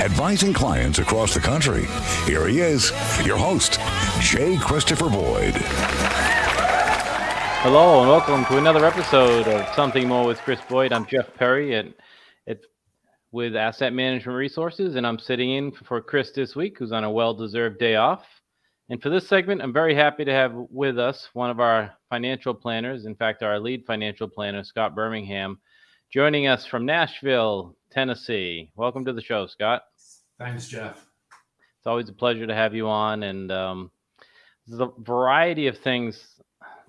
advising clients across the country. Here he is, your host, J. Christopher Boyd. Hello and welcome to another episode of Something More with Chris Boyd. I'm Jeff Perry with Asset Management Resources, and I'm sitting in for Chris this week, who's on a well-deserved day off. And for this segment, I'm very happy to have with us one of our financial planners, in fact, our lead financial planner, Scott Birmingham, joining us from Nashville, Tennessee. Welcome to the show, Scott. Thanks, Jeff. It's always a pleasure to have you on, and there's a variety of things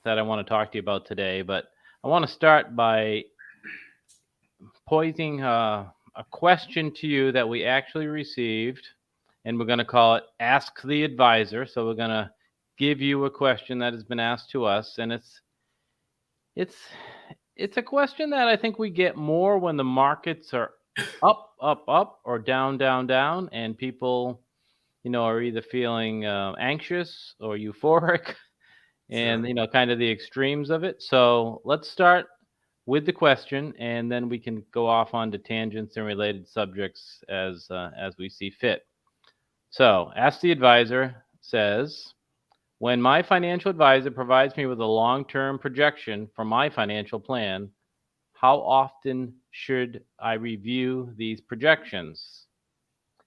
that I want to talk to you about today, but I want to start by posing a question to you that we actually received, and we're going to call it Ask the Advisor. So we're going to give you a question that has been asked to us, and it's a question that I think we get more when the markets are up, or down, and people, are either feeling anxious or euphoric, and Sure. kind of the extremes of it. So let's start with the question, and then we can go off onto tangents and related subjects as we see fit. So, Ask the Advisor says, when my financial advisor provides me with a long-term projection for my financial plan, how often should I review these projections?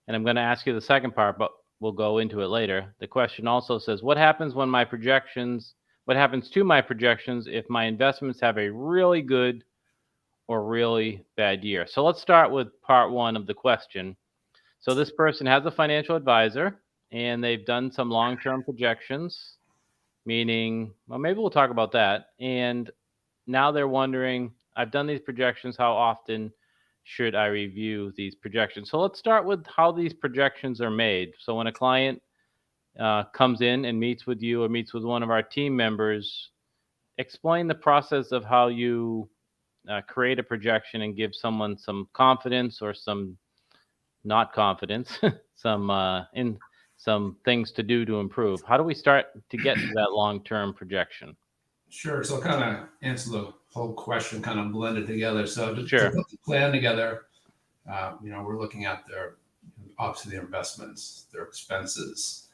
And I'm going to ask you the second part, but we'll go into it later. The question also says, what happens to my projections if my investments have a really good or really bad year? So let's start with part one of the question. So this person has a financial advisor, and they've done some long-term projections, meaning, well, maybe we'll talk about that. And now they're wondering, I've done these projections, how often should I review these projections? So let's start with how these projections are made. So when a client comes in and meets with you or meets with one of our team members, explain the process of how you create a projection and give someone some confidence or some not confidence, some things to do to improve. How do we start to get to that long-term projection? Sure. So I'll kind of answer the whole question, kind of blended together. So to Sure. put the plan together, we're looking at obviously their investments, their expenses,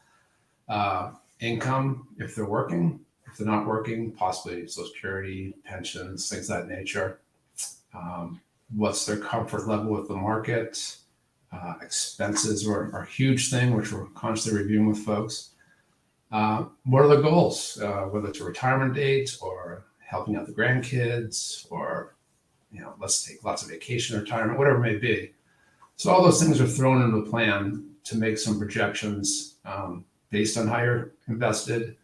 income, if they're working, if they're not working, possibly Social Security, pensions, things of that nature. What's their comfort level with the market? Expenses are a huge thing, which we're constantly reviewing with folks. What are the goals, whether it's a retirement date or helping out the grandkids or, let's take lots of vacation, retirement, whatever it may be. So all those things are thrown into the plan to make some projections based on how you're invested,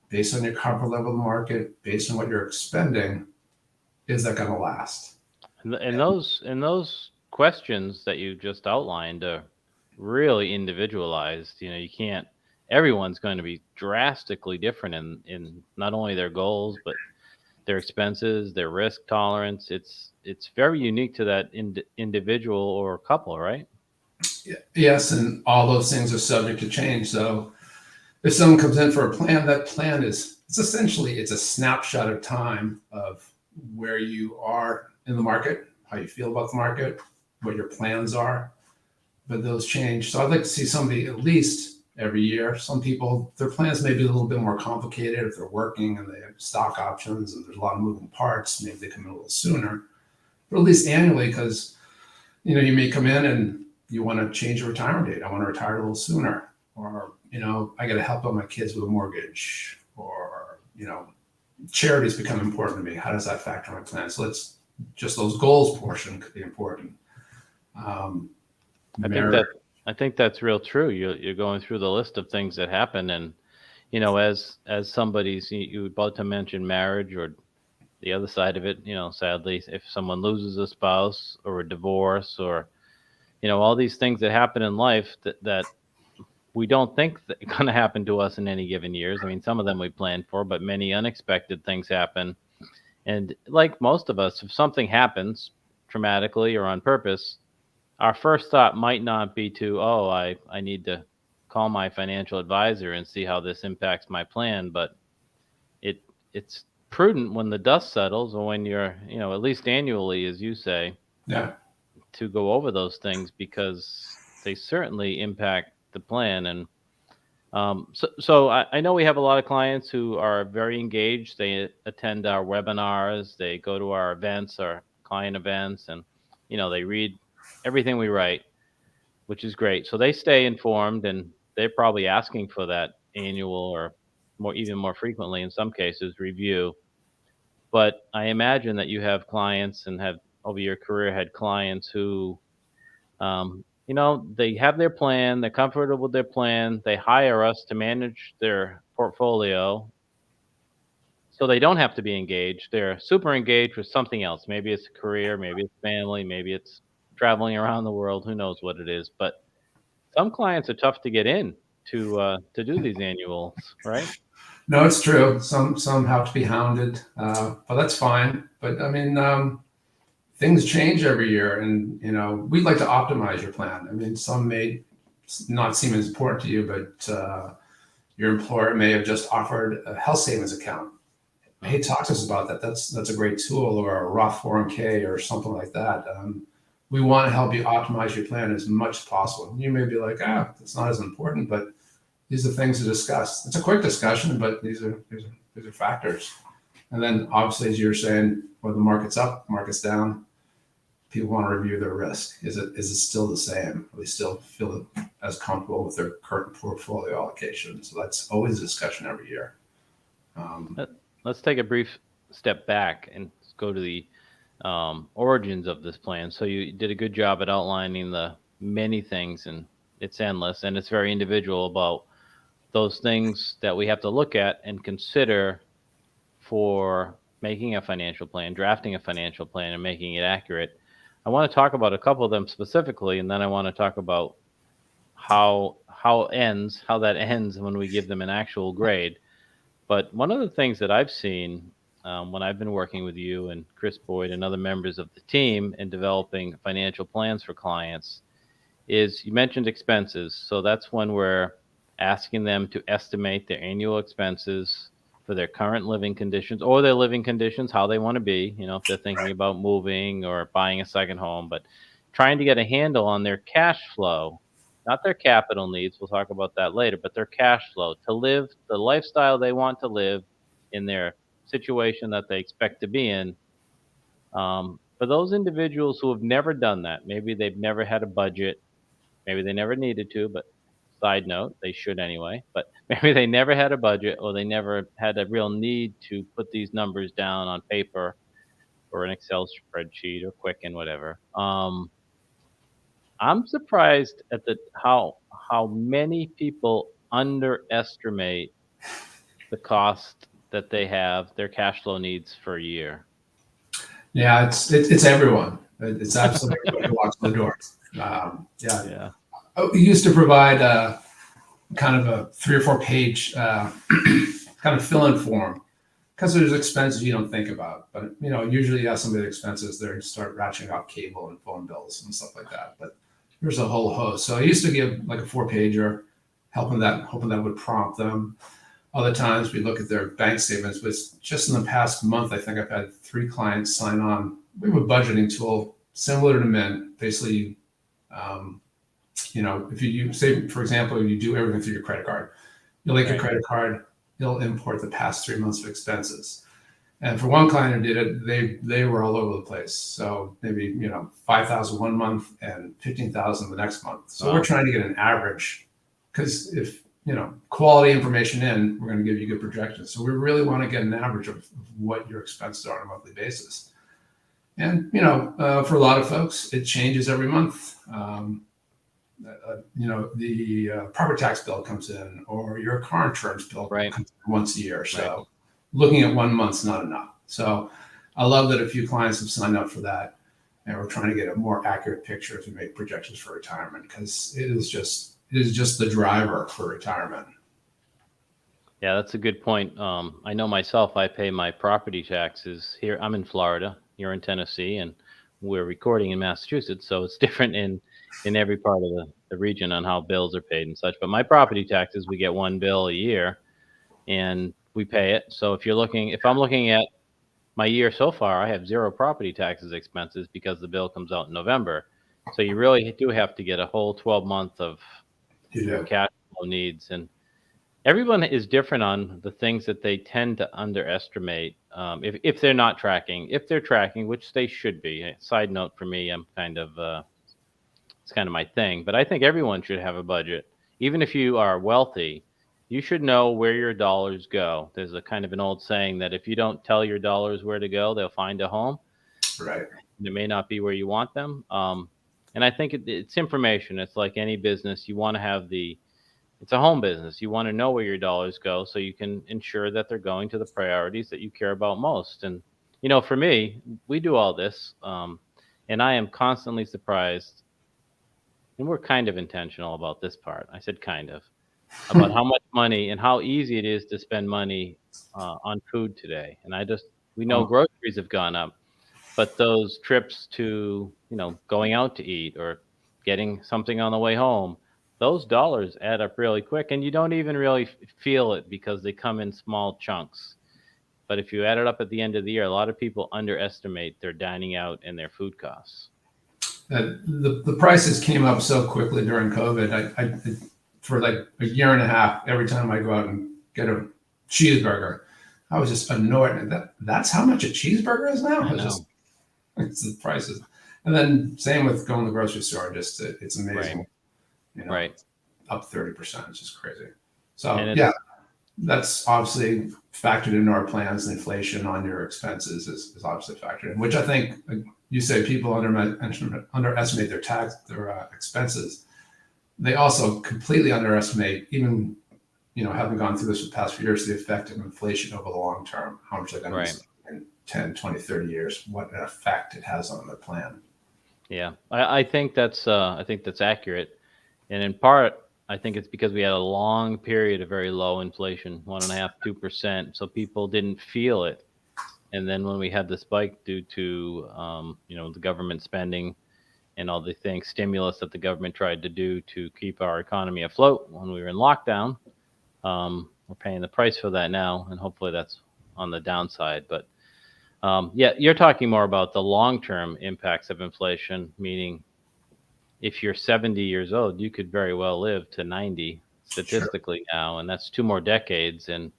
based on your comfort level in the market, based on what you're expending. Is that going to last? And those questions that you just outlined are really individualized. Everyone's going to be drastically different in not only their goals, but their expenses, their risk tolerance. It's very unique to that individual or couple, right? Yes, and all those things are subject to change. So if someone comes in for a plan, that plan it's a snapshot of time of where you are in the market, how you feel about the market, what your plans are, but those change. So I'd like to see somebody at least every year. Some people, their plans may be a little bit more complicated if they're working and they have stock options and there's a lot of moving parts. Maybe they come in a little sooner, but at least annually, because you may come in and you want to change your retirement date. I want to retire a little sooner, or I got to help out my kids with a mortgage, or charities become important to me. How does that factor in my plan? So just those goals portion could be important. I think that's real true. You're going through the list of things that happen, and as somebody's, you about to mention marriage or the other side of it. Sadly, if someone loses a spouse or a divorce or all these things that happen in life that we don't think that are going to happen to us in any given years. I mean, some of them we planned for, but many unexpected things happen. And like most of us, if something happens traumatically or on purpose, our first thought might not be I need to call my financial advisor and see how this impacts my plan. But it's prudent when the dust settles, or when you're, at least annually, as you say, Yeah. to go over those things, because they certainly impact the plan. And so I know we have a lot of clients who are very engaged. They attend our webinars, they go to our events, our client events, and they read everything we write, which is great. So they stay informed, and they're probably asking for that annual or even more frequently in some cases review. But I imagine that you have clients and have over your career had clients who they have their plan, they're comfortable with their plan, they hire us to manage their portfolio so they don't have to be engaged. They're super engaged with something else. Maybe it's a career, maybe it's family, maybe it's traveling around the world, who knows what it is. But some clients are tough to get in to do these annuals, right? No, it's true. Some have to be hounded, but that's fine. But I mean, things change every year, and we'd like to optimize your plan. I mean, some may not seem as important to you, but your employer may have just offered a health savings account. Hey, talk to us about that. That's a great tool, or a Roth 401k or something like that. We want to help you optimize your plan as much as possible. You may be like, it's not as important, but these are things to discuss. It's a quick discussion, but these are factors. And then obviously, as you're saying, whether the market's up, market's down, people want to review their risk. Is it still the same? Are they still feel as comfortable with their current portfolio allocation? So that's always a discussion every year. Let's take a brief step back and go to the origins of this plan. So you did a good job at outlining the many things, and it's endless, and it's very individual about those things that we have to look at and consider for making a financial plan, drafting a financial plan, and making it accurate. I want to talk about a couple of them specifically, and then I want to talk about how that ends when we give them an actual grade. But one of the things that I've seen when I've been working with you and Chris Boyd and other members of the team in developing financial plans for clients is you mentioned expenses. So that's when we're asking them to estimate their annual expenses for their current living conditions or their living conditions, how they want to be, if they're thinking about moving or buying a second home, but trying to get a handle on their cash flow, not their capital needs. We'll talk about that later, but their cash flow to live the lifestyle they want to live in their situation that they expect to be in. For those individuals who have never done that, maybe they've never had a budget, maybe they never needed to, but side note, they should anyway, but maybe they never had a budget or they never had a real need to put these numbers down on paper or an Excel spreadsheet or Quicken, whatever. I'm surprised at how many people underestimate the cost that they have, their cash flow needs for a year. Yeah, it's everyone. It's absolutely everybody who walks in the door. Yeah. We used to provide kind of a 3 or 4 page kind of fill-in form because there's expenses you don't think about. But usually you have some of the expenses there and start ratcheting out cable and phone bills and stuff like that. But there's a whole host. So I used to give like a 4-pager, hoping that would prompt them. Other times we look at their bank statements, but just in the past month, I think I've had 3 clients sign on. We have a budgeting tool similar to Mint. Basically, if you say, for example, you do everything through your credit card, you'll link your credit card, you'll import the past 3 months of expenses. And for one client who did it, they were all over the place. So maybe, $5,000 one month and $15,000 the next month. So we're trying to get an average because if, quality information in, we're going to give you good projections. So we really want to get an average of what your expenses are on a monthly basis. And, for a lot of folks, it changes every month. The property tax bill comes in or your car insurance bill comes in once a year. So looking at 1 month's not enough. So I love that a few clients have signed up for that. And we're trying to get a more accurate picture to make projections for retirement because it is just the driver for retirement. Yeah, that's a good point. I know myself, I pay my property taxes here. I'm in Florida, you're in Tennessee, and we're recording in Massachusetts. So it's different in every part of the region on how bills are paid and such. But my property taxes, we get one bill a year and we pay it. So if I'm looking at my year so far, I have 0 property taxes expenses because the bill comes out in November. So you really do have to get a whole 12 months of You your do. cash flow needs. And everyone is different on the things that they tend to underestimate, if they're not tracking. If they're tracking, which they should be. Side note for me, I'm kind of it's kind of my thing. But I think everyone should have a budget, even if you are wealthy. You should know where your dollars go. There's a kind of an old saying that if you don't tell your dollars where to go, they'll find a home. Right. It may not be where you want them. And I think it's information. It's like any business. You want to have it's a home business. You want to know where your dollars go so you can ensure that they're going to the priorities that you care about most. And, for me, we do all this. And I am constantly surprised, and we're kind of intentional about this part. I said kind of, about how much money and how easy it is to spend money on food today. And we know Oh, groceries have gone up, but those trips to, going out to eat or getting something on the way home, those dollars add up really quick, and you don't even really feel it because they come in small chunks. But if you add it up at the end of the year, a lot of people underestimate their dining out and their food costs. the prices came up so quickly during COVID. I for like a year and a half, every time I go out and get a cheeseburger, I was just annoyed. And that's how much a cheeseburger is now. I It's know. just it's the prices. And then same with going to the grocery store. Just it's Right. amazing. Right. Up 30%. It's just crazy. So And yeah, it's that's obviously factored into our plans. The inflation on your expenses is obviously factored in, which I think you say people underestimate their expenses. They also completely underestimate, even having gone through this for the past few years, the effect of inflation over the long term, how much they're going to right. be in 10, 20, 30 years, what an effect it has on their plan. Yeah. I think that's accurate. And in part, I think it's because we had a long period of very low inflation, 1.5%, 2%. So people didn't feel it. And then when we had the spike due to, the government spending and all the things, stimulus that the government tried to do to keep our economy afloat when we were in lockdown, we're paying the price for that now. And hopefully that's on the downside. But yeah, you're talking more about the long-term impacts of inflation, meaning if you're 70 years old, you could very well live to 90 Sure. statistically now, and that's two more decades. And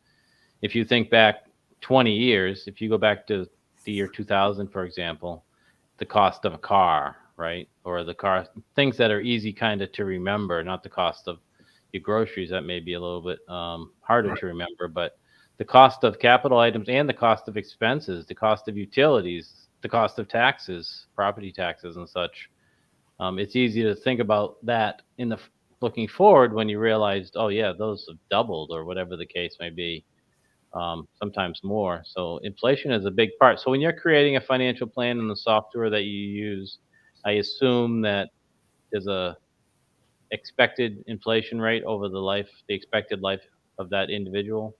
if you think back 20 years, if you go back to the year 2000, for example, the cost of a car, right? Or the car, things that are easy kind of to remember, not the cost of your groceries, that may be a little bit harder Right. to remember, but the cost of capital items and the cost of expenses, the cost of utilities, the cost of taxes, property taxes, and such. It's easy to think about that looking forward when you realized, oh yeah, those have doubled or whatever the case may be, sometimes more. So inflation is a big part. So when you're creating a financial plan in the software that you use, I assume that there's a expected inflation rate over the expected life of that individual.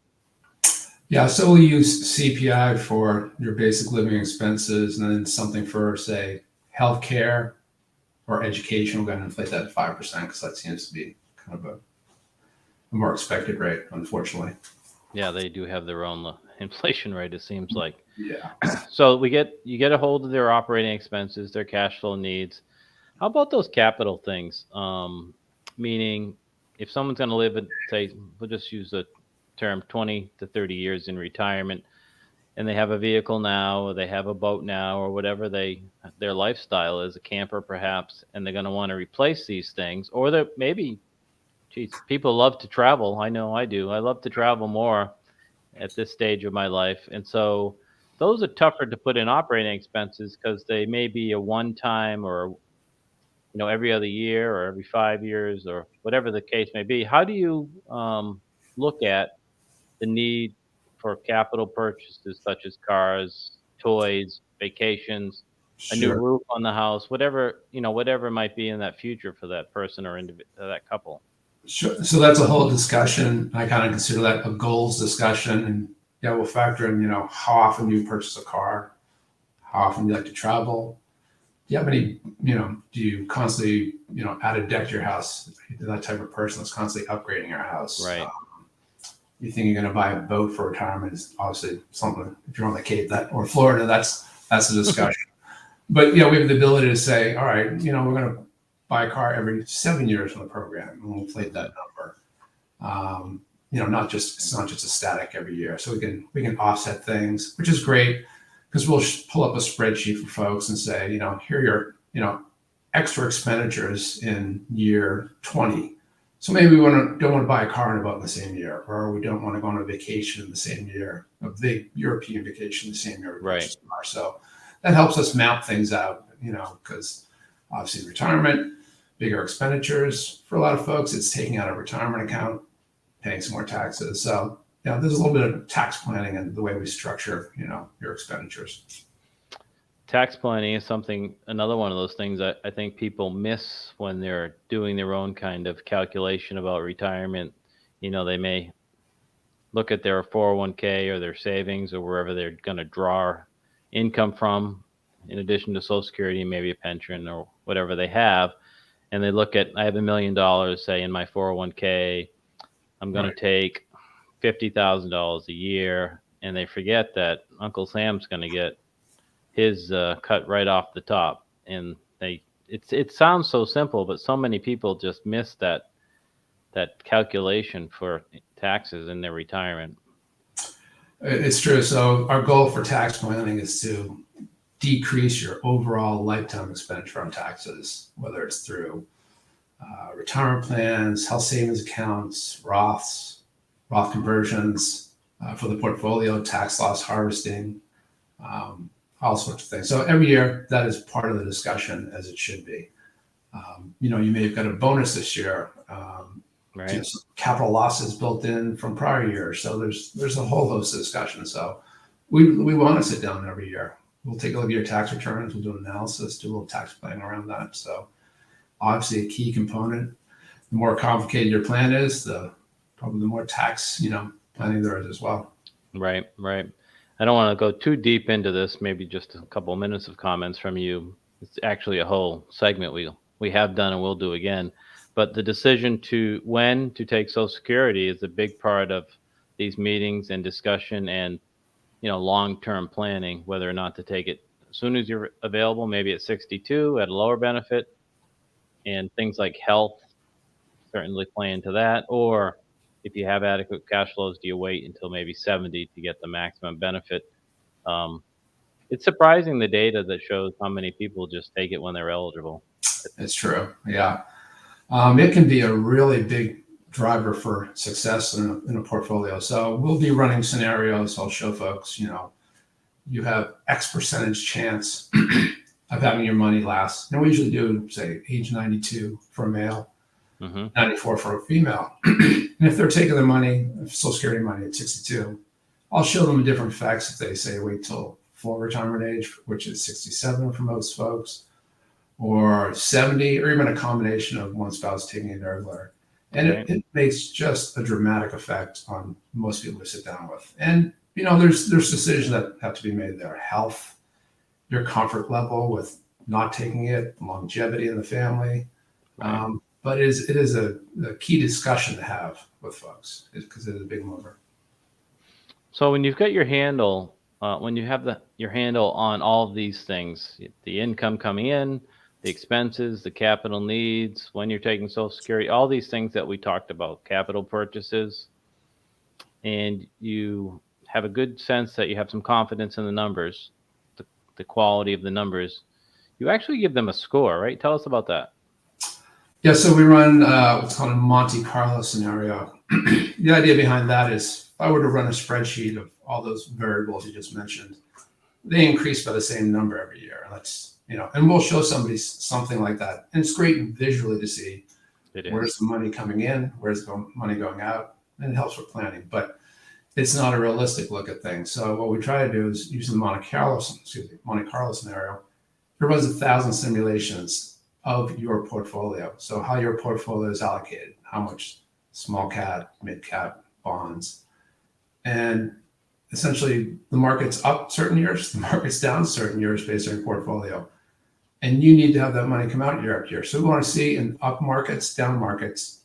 Yeah, so we use CPI for your basic living expenses, and then something for, say, healthcare or education. We're going to inflate that at 5% because that seems to be kind of a more expected rate, unfortunately. Yeah, they do have their own inflation rate, it seems like. Yeah. So you get a hold of their operating expenses, their cash flow needs. How about those capital things? Meaning, if someone's going to live at, say, we'll just use the term 20 to 30 years in retirement, and they have a vehicle now, or they have a boat now, or whatever their lifestyle is, a camper perhaps, and they're going to want to replace these things, or they're maybe, geez, people love to travel. I know I do. I love to travel more at this stage of my life, and so those are tougher to put in operating expenses because they may be a one time or every other year or every 5 years or whatever the case may be. How do you look at the need for capital purchases such as cars, toys, vacations, a new Sure. roof on the house, whatever might be in that future for that person or that couple? Sure. So that's a whole discussion. I kind of consider that a goals discussion. And yeah, we'll factor in, how often you purchase a car, how often you like to travel. Do you have any, do you constantly, add a deck to your house? You're that type of person that's constantly upgrading your house. Right. You think you're going to buy a boat for retirement is obviously something. If you're on the Cape or Florida, that's a discussion. But we have the ability to say, all right, we're going to buy a car every 7 years on the program, and we'll inflate that number. It's not just a static every year. So we can offset things, which is great because we'll pull up a spreadsheet for folks and say, here are your, extra expenditures in year 20. So maybe we don't want to buy a car and a boat in the same year, or we don't want to go on a vacation in the same year, a big European vacation the same year. Right. So that helps us map things out, because obviously retirement, bigger expenditures for a lot of folks, it's taking out a retirement account, paying some more taxes. So, there's a little bit of tax planning in the way we structure, your expenditures. Tax planning is another one of those things that I think people miss when they're doing their own kind of calculation about retirement. They may look at their 401k or their savings or wherever they're going to draw income from, in addition to Social Security, maybe a pension or whatever they have. And they look at, I have $1 million, say, in my 401k. I'm going to take $50,000 a year. And they forget that Uncle Sam's going to get his cut right off the top. And it sounds so simple, but so many people just miss that calculation for taxes in their retirement. It's true. So our goal for tax planning is to decrease your overall lifetime expenditure on taxes, whether it's through retirement plans, health savings accounts, Roth conversions for the portfolio, tax loss harvesting, all sorts of things. So every year that is part of the discussion, as it should be. You may have got a bonus this year. Right. Capital losses built in from prior years. So there's a whole host of discussions. So we want to sit down every year. We'll take a look at your tax returns. We'll do an analysis, do a little tax planning around that. So obviously a key component. The more complicated your plan is, probably the more tax, planning there is as well. Right. I don't want to go too deep into this, maybe just a couple of minutes of comments from you. It's actually a whole segment we have done and will do again. But the decision to when to take Social Security is a big part of these meetings and discussion and, long-term planning, whether or not to take it as soon as you're available, maybe at 62 at a lower benefit, and things like health certainly play into that. Or if you have adequate cash flows, do you wait until maybe 70 to get the maximum benefit? It's surprising the data that shows how many people just take it when they're eligible. It's true. Yeah. It can be a really big driver for success in a portfolio. So we'll be running scenarios. I'll show folks, you have X percentage chance of having your money last. We usually do, say, age 92 for a male, 94 for a female. And if they're taking their money, Social Security money at 62, I'll show them different effects if they say wait till full retirement age, which is 67 for most folks, or 70, or even a combination of one spouse taking it regular. And it makes just a dramatic effect on most people to sit down with. And, there's decisions that have to be made there. Health, your comfort level with not taking it, longevity in the family. Right. But it is a key discussion to have with folks because it is a big mover. So when you've got your handle, when you have your handle on all of these things, the income coming in, the expenses, the capital needs, when you're taking Social Security, all these things that we talked about, capital purchases, and you have a good sense that you have some confidence in the numbers, the quality of the numbers, you actually give them a score, right? Tell us about that. Yeah, so we run what's called a Monte Carlo scenario. The idea behind that is if I were to run a spreadsheet of all those variables you just mentioned, they increase by the same number every year. And we'll show somebody something like that. And it's great visually to see where's the money coming in, where's the money going out, and it helps with planning. But it's not a realistic look at things. So what we try to do is use the Monte Carlo scenario. It runs 1,000 simulations of your portfolio. So how your portfolio is allocated, how much small cap, mid cap, bonds. And essentially the market's up certain years, the market's down certain years based on your portfolio. And you need to have that money come out year after year. So we want to see in up markets, down markets,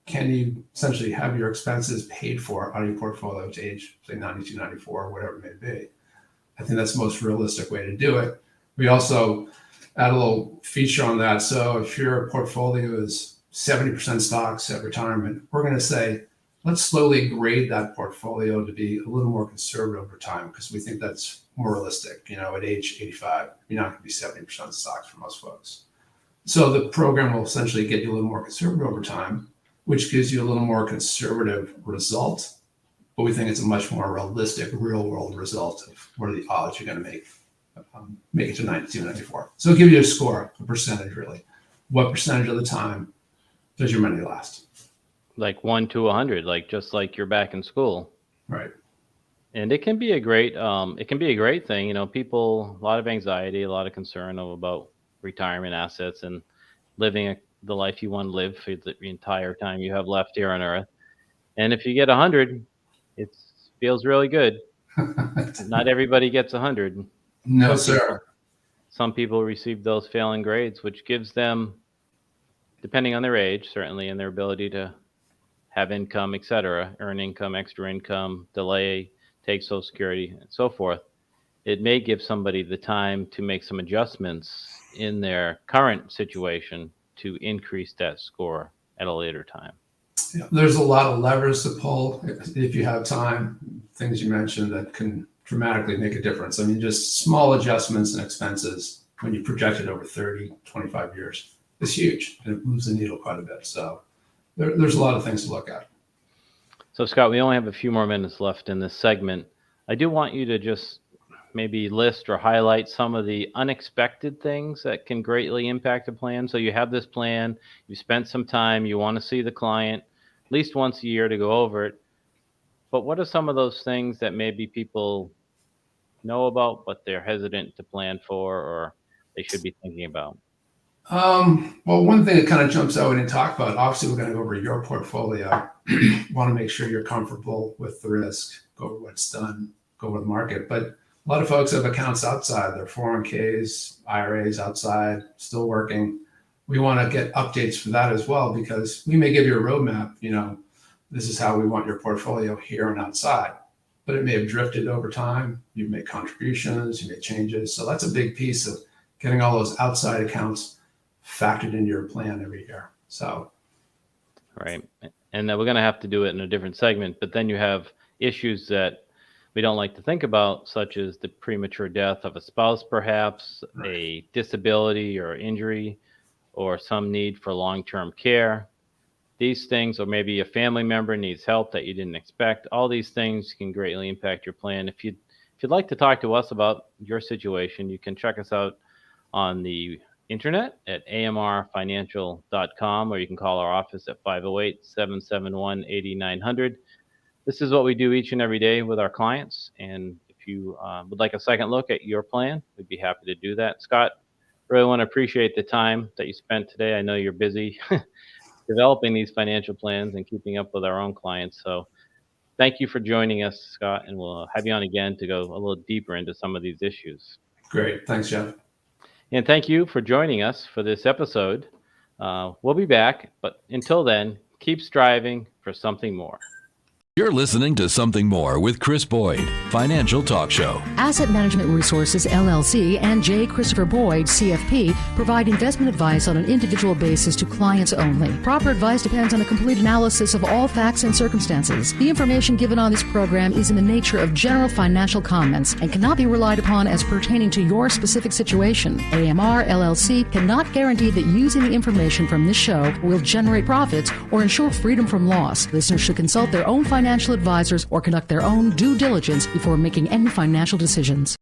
can you essentially have your expenses paid for on your portfolio to age, say 92, 94, whatever it may be. I think that's the most realistic way to do it. We also add a little feature on that. So if your portfolio is 70% stocks at retirement, we're going to say, let's slowly grade that portfolio to be a little more conservative over time, because we think that's more realistic. At age 85, you're not going to be 70% stocks for most folks. So the program will essentially get you a little more conservative over time, which gives you a little more conservative result. But we think it's a much more realistic, real world result of what are the odds you're going to make it to 92, 94. So it'll give you a score, a percentage really. What percentage of the time does your money last? Like 1 to 100, just like you're back in school. Right. And it can be a great thing. People, a lot of anxiety, a lot of concern about retirement assets and living the life you want to live for the entire time you have left here on Earth. And if you get 100, it feels really good. Not everybody gets 100. No, sir. Some people receive those failing grades, which gives them, depending on their age, certainly, and their ability to have income, etc., earn income, extra income, delay, take Social Security, and so forth, it may give somebody the time to make some adjustments in their current situation to increase that score at a later time. Yeah, there's a lot of levers to pull if you have time, things you mentioned that can dramatically make a difference. I mean, just small adjustments in expenses when you project it over 30, 25 years is huge, and it moves the needle quite a bit. So there's a lot of things to look at. So, Scott, we only have a few more minutes left in this segment. I do want you to just maybe list or highlight some of the unexpected things that can greatly impact a plan. So you have this plan, you spent some time, you want to see the client at least once a year to go over it. But what are some of those things that maybe people know about, but they're hesitant to plan for, or they should be thinking about? Well, one thing that kind of jumps out we didn't talk about, obviously we're going to go over your portfolio. Want to make sure you're comfortable with the risk, go over what's done, go over the market. But a lot of folks have accounts outside, their 401ks, IRAs outside, still working. We want to get updates for that as well, because we may give you a roadmap, this is how we want your portfolio here and outside, but it may have drifted over time. You've made contributions, you made changes. So that's a big piece of getting all those outside accounts factored into your plan every year. So, right. And we're going to have to do it in a different segment, but then you have issues that we don't like to think about, such as the premature death of a spouse, perhaps, right, a disability or injury, or some need for long-term care. These things, or maybe a family member needs help that you didn't expect. All these things can greatly impact your plan. If you'd like to talk to us about your situation, you can check us out on the internet at amrfinancial.com, or you can call our office at 508-771-8900. This is what we do each and every day with our clients. And if you would like a second look at your plan, we'd be happy to do that. Scott, really want to appreciate the time that you spent today. I know you're busy developing these financial plans and keeping up with our own clients. So thank you for joining us, Scott, and we'll have you on again to go a little deeper into some of these issues. Great. Thanks, Jeff. And thank you for joining us for this episode. We'll be back, but until then, keep striving for something more. You're listening to Something More with Chris Boyd, Financial Talk Show. Asset Management Resources, LLC, and J. Christopher Boyd, CFP, provide investment advice on an individual basis to clients only. Proper advice depends on a complete analysis of all facts and circumstances. The information given on this program is in the nature of general financial comments and cannot be relied upon as pertaining to your specific situation. AMR, LLC cannot guarantee that using the information from this show will generate profits or ensure freedom from loss. Listeners should consult their own financial advisors or conduct their own due diligence before making any financial decisions.